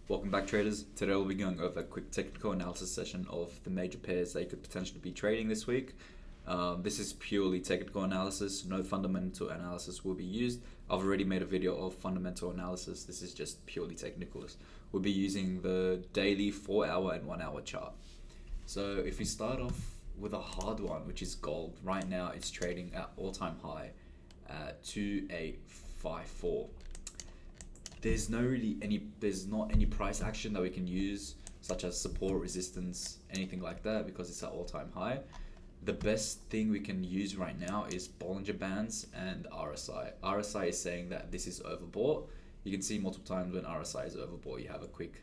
Welcome back, traders. Today we'll be going over a quick technical analysis session of the major pairs they could potentially be trading this week. This is purely technical analysis, no fundamental analysis will be used. I've already made a video of fundamental analysis. This is just purely technicals. We'll be using the daily 4-hour and 1-hour chart. So if we start off with a hard one, which is gold, right now it's trading at all-time high at 2854. There's not any price action that we can use, such as support, resistance, anything like that, because it's at all-time high. The best thing we can use right now is Bollinger Bands and RSI. RSI is saying that this is overbought. You can see multiple times when RSI is overbought, you have a quick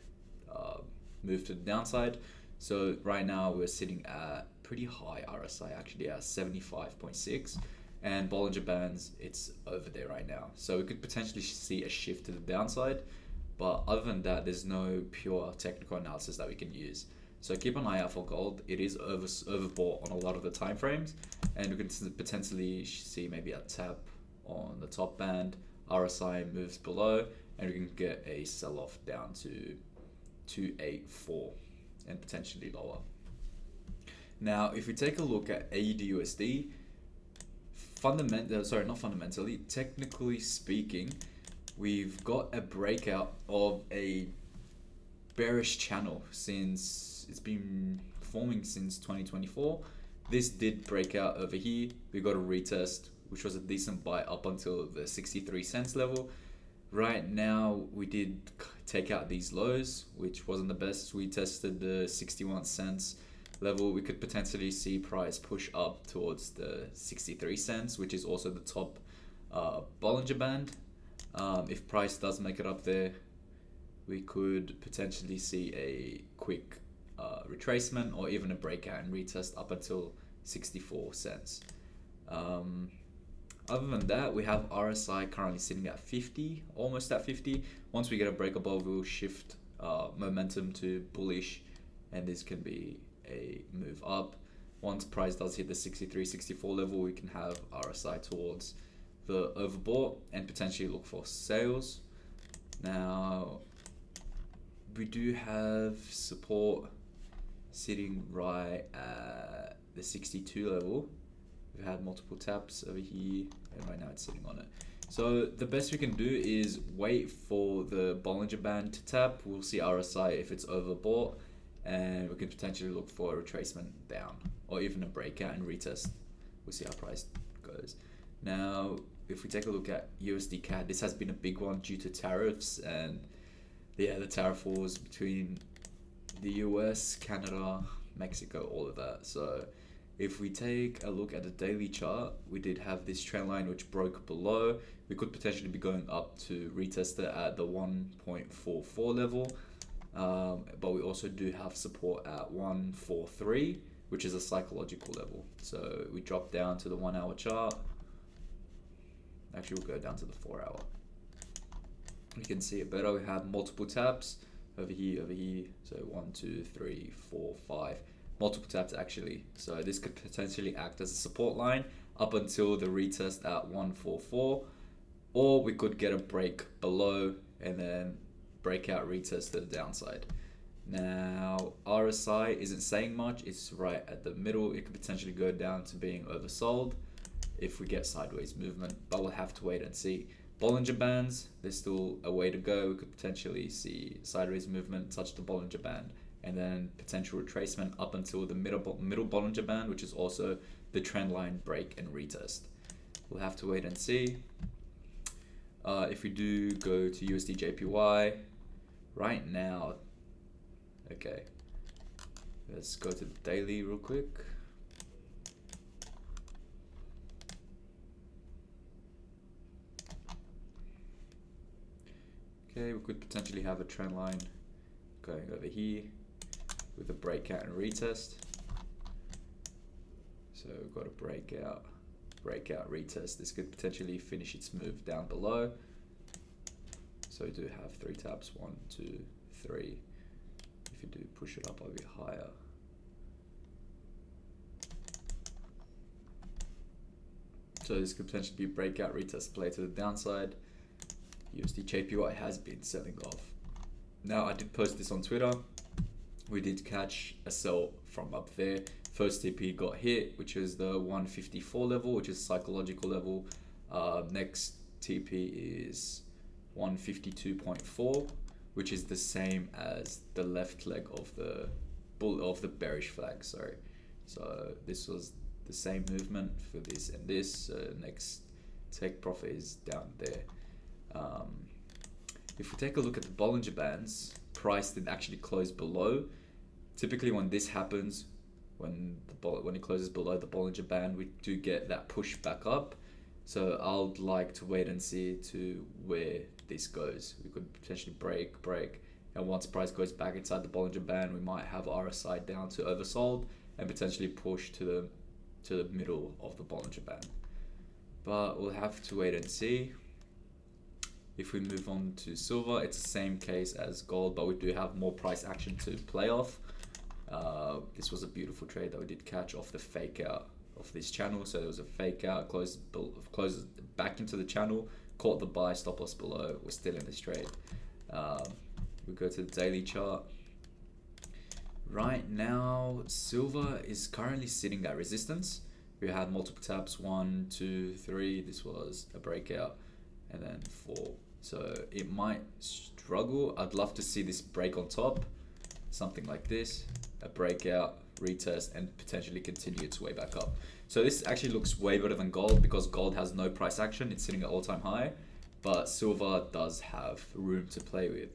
move to the downside. So right now we're sitting at pretty high RSI, actually at 75.6. And Bollinger Bands, it's over there right now. So we could potentially see a shift to the downside. But other than that, there's no pure technical analysis that we can use. So keep an eye out for gold. It is overbought on a lot of the time frames. And we can potentially see maybe a tap on the top band. RSI moves below. And we can get a sell-off down to 284 and potentially lower. Now, if we take a look at AUDUSD, technically speaking, we've got a breakout of a bearish channel since it's been forming since 2024. This did break out over here. We got a retest, which was a decent buy up until the 63 cents level. Right now, we did take out these lows, which wasn't the best. We tested the 61 cents level. We could potentially see price push up towards the 63 cents, which is also the top Bollinger Band. If price does make it up there, we could potentially see a quick retracement or even a breakout and retest up until 64 cents. Other than that, we have RSI currently sitting at 50, almost at 50. Once we get a break above, we'll shift momentum to bullish, and this can be a move up. Once price does hit the 63, 64 level, we can have RSI towards the overbought and potentially look for sales. Now, we do have support sitting right at the 62 level. We've had multiple taps over here, and right now it's sitting on it. So the best we can do is wait for the Bollinger Band to tap. We'll see RSI if it's overbought, and we can potentially look for a retracement down or even a breakout and retest. We'll see how price goes. Now, if we take a look at USDCAD, this has been a big one due to tariffs, and the tariff wars between the US, Canada, Mexico, all of that. So if we take a look at the daily chart, we did have this trend line which broke below. We could potentially be going up to retest it at the 1.44 level. But we also do have support at 143, which is a psychological level. So we drop down to the 1-hour chart. Actually, we'll go down to the 4-hour. You can see it better. We have multiple taps over here. So 1, 2, 3, 4, 5. Multiple taps actually. So this could potentially act as a support line up until the retest at 144. Or we could get a break below and then breakout retest to the downside. Now, RSI isn't saying much. It's right at the middle. It could potentially go down to being oversold if we get sideways movement, but we'll have to wait and see. Bollinger Bands, there's still a way to go. We could potentially see sideways movement, touch the Bollinger Band, and then potential retracement up until the middle Bollinger Band, which is also the trend line break and retest. We'll have to wait and see. If we do go to USDJPY, right now, okay, let's go to the daily real quick. Okay, we could potentially have a trend line going over here with a breakout and retest. So we've got a breakout, retest. This could potentially finish its move down below. So we do have 3 taps, 1, 2, 3. If you do push it up a bit higher. So this could potentially be breakout, retest, play to the downside. USDJPY has been selling off. Now I did post this on Twitter. We did catch a sell from up there. First TP got hit, which is the 154 level, which is psychological level. Next TP is 152.4, which is the same as the left leg of the bearish flag. Sorry. So this was the same movement for this and this. Next take profit is down there. If we take a look at the Bollinger Bands, price did actually close below. Typically when this happens, when it closes below the Bollinger Band, we do get that push back up. So I'd like to wait and see to where this goes. We could potentially break, and once price goes back inside the Bollinger Band, we might have RSI down to oversold and potentially push to the middle of the Bollinger Band. But we'll have to wait and see. If we move on to silver, it's the same case as gold, but we do have more price action to play off. This was a beautiful trade that we did catch off the fake out of this channel. So there was a fake out, closed back into the channel, caught the buy, stop loss below. We're still in this trade. We go to the daily chart. Right now, silver is currently sitting at resistance. We had multiple taps, 1, 2, 3. This was a breakout, and then 4. So it might struggle. I'd love to see this break on top, something like this, a breakout, retest, and potentially continue its way back up. So this actually looks way better than gold because gold has no price action. It's sitting at all-time high, but silver does have room to play with.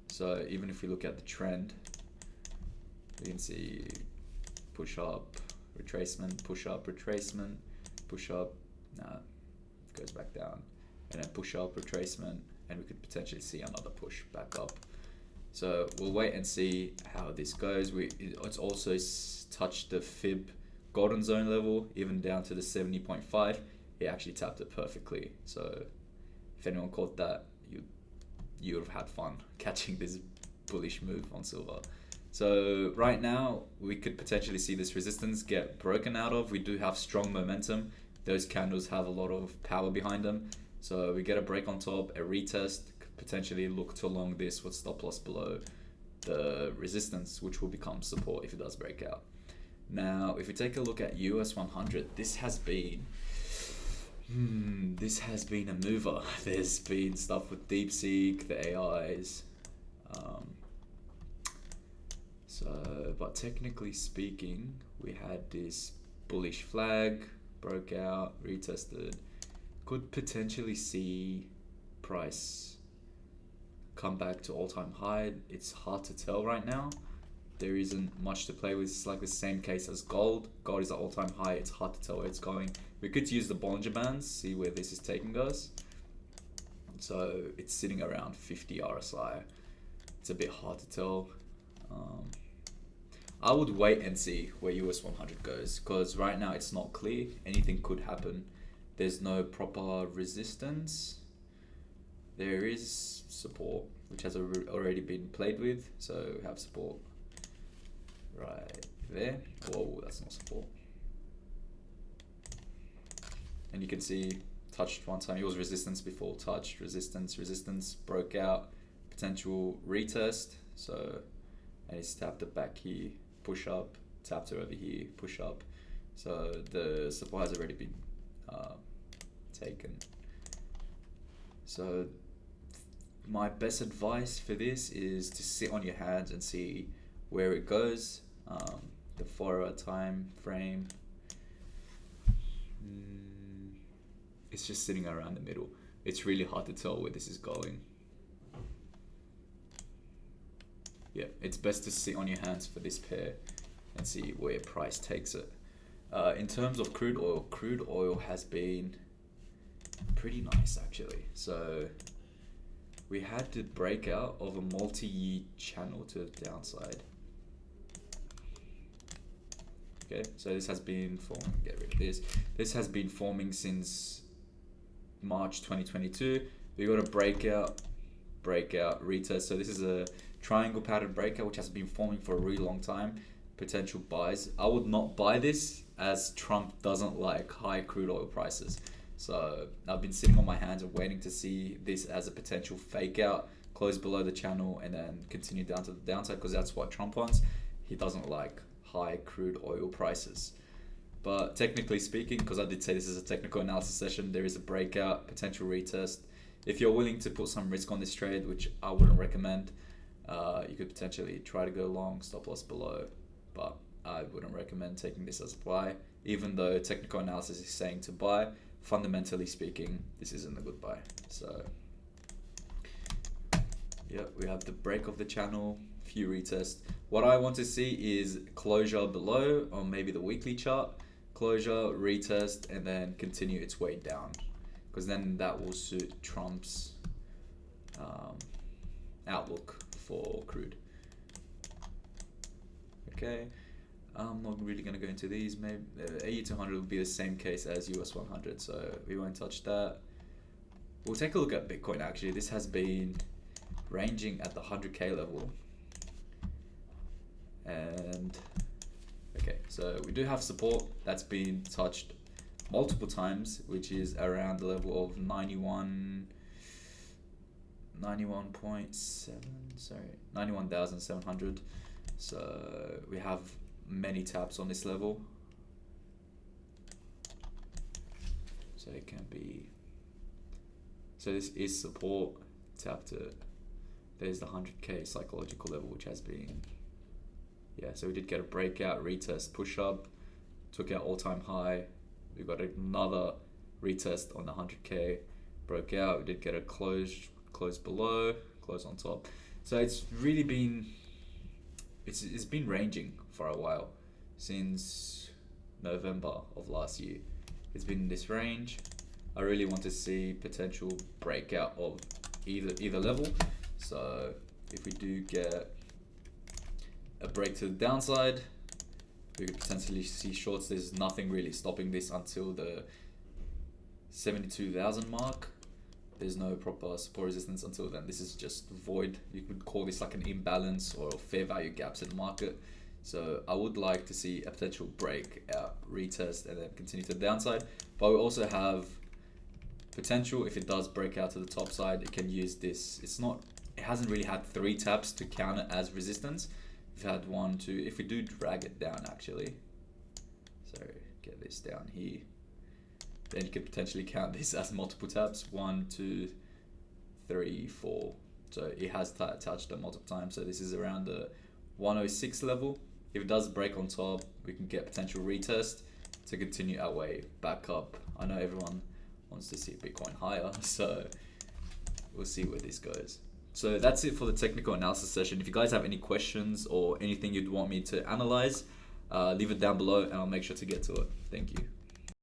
So even if we look at the trend, we can see push up, retracement, push up, retracement, push up, goes back down, and then push up, retracement, and we could potentially see another push back up. So we'll wait and see how this goes. It's also touched the fib golden zone level, even down to the 70.5. It actually tapped it perfectly. So if anyone caught that, you would have had fun catching this bullish move on silver. So right now, we could potentially see this resistance get broken out of. We do have strong momentum. Those candles have a lot of power behind them. So we get a break on top, a retest, could potentially look to long this with stop loss below the resistance, which will become support if it does break out. Now, if we take a look at US 100, this has been a mover. There's been stuff with DeepSeek, the AIs. But technically speaking, we had this bullish flag, broke out, retested. Could potentially see price come back to all-time high. It's hard to tell right now. There isn't much to play with. It's like the same case as gold. Gold is at all-time high. It's hard to tell where it's going. We could use the Bollinger Bands, see where this is taking us. So it's sitting around 50 RSI. It's a bit hard to tell. I would wait and see where US 100 goes, because right now it's not clear. Anything could happen. There's no proper resistance. There is support, which has already been played with. So we have support right there. Whoa, that's not support. And you can see touched one time. It was resistance before, touched, resistance, broke out, potential retest. So, and it's tapped it back here, push up, tapped it over here, push up. So the support has already been taken. So my best advice for this is to sit on your hands and see where it goes. The 4-hour time frame, it's just sitting around the middle. It's really hard to tell where this is going. Yeah, it's best to sit on your hands for this pair and see where price takes it. In terms of crude oil has been pretty nice actually. So we had the breakout of a multi-year channel to the downside. Okay, so this has been forming, get rid of this. This has been forming since March 2022. We got a breakout, retest. So this is a triangle pattern breakout which has been forming for a really long time. Potential buys. I would not buy this as Trump doesn't like high crude oil prices. So I've been sitting on my hands and waiting to see this as a potential fake out close below the channel, and then continue down to the downside, because that's what Trump wants. He doesn't like high crude oil prices. But technically speaking, because I did say this is a technical analysis session, there is a breakout, potential retest. If you're willing to put some risk on this trade, which I wouldn't recommend, you could potentially try to go long, stop loss below, but I wouldn't recommend taking this as a buy. Even though technical analysis is saying to buy, fundamentally speaking, this isn't a good buy. So yeah, we have the break of the channel, few retests. What I want to see is closure below on maybe the weekly chart, closure, retest, and then continue its way down, because then that will suit Trump's outlook for crude. Okay, I'm not really going to go into these. Maybe AU200 will be the same case as US 100, so we won't touch that. We'll take a look at Bitcoin. Actually, this has been ranging at the 100k level, and okay, so we do have support that's been touched multiple times, which is around the level of 91,700. So we have many taps on this level, so it can be, so this is support, tapped it. There's the 100k psychological level, which has been, yeah, so we did get a breakout, retest, push up, took our all-time high. We got another retest on the 100k, broke out. We did get a close below, close on top. So it's really been, it's been ranging for a while, since November of last year. It's been in this range. I really want to see potential breakout of either level. So if we do get a break to the downside, we could potentially see shorts. There's nothing really stopping this until the 72,000 mark. There's no proper support resistance until then. This is just void. You could call this like an imbalance or fair value gaps in the market. So I would like to see a potential breakout, retest, and then continue to the downside. But we also have potential, if it does break out to the top side, it can use this. It hasn't really had 3 taps to count it as resistance. We've had 1, 2, if we do drag it down actually, so get this down here, then you could potentially count this as multiple taps, 1, 2, 3, 4. So it has touched it multiple times. So this is around the 106 level. If it does break on top, we can get potential retest to continue our way back up. I know everyone wants to see Bitcoin higher, so we'll see where this goes. So that's it for the technical analysis session. If you guys have any questions or anything you'd want me to analyze, leave it down below and I'll make sure to get to it. Thank you.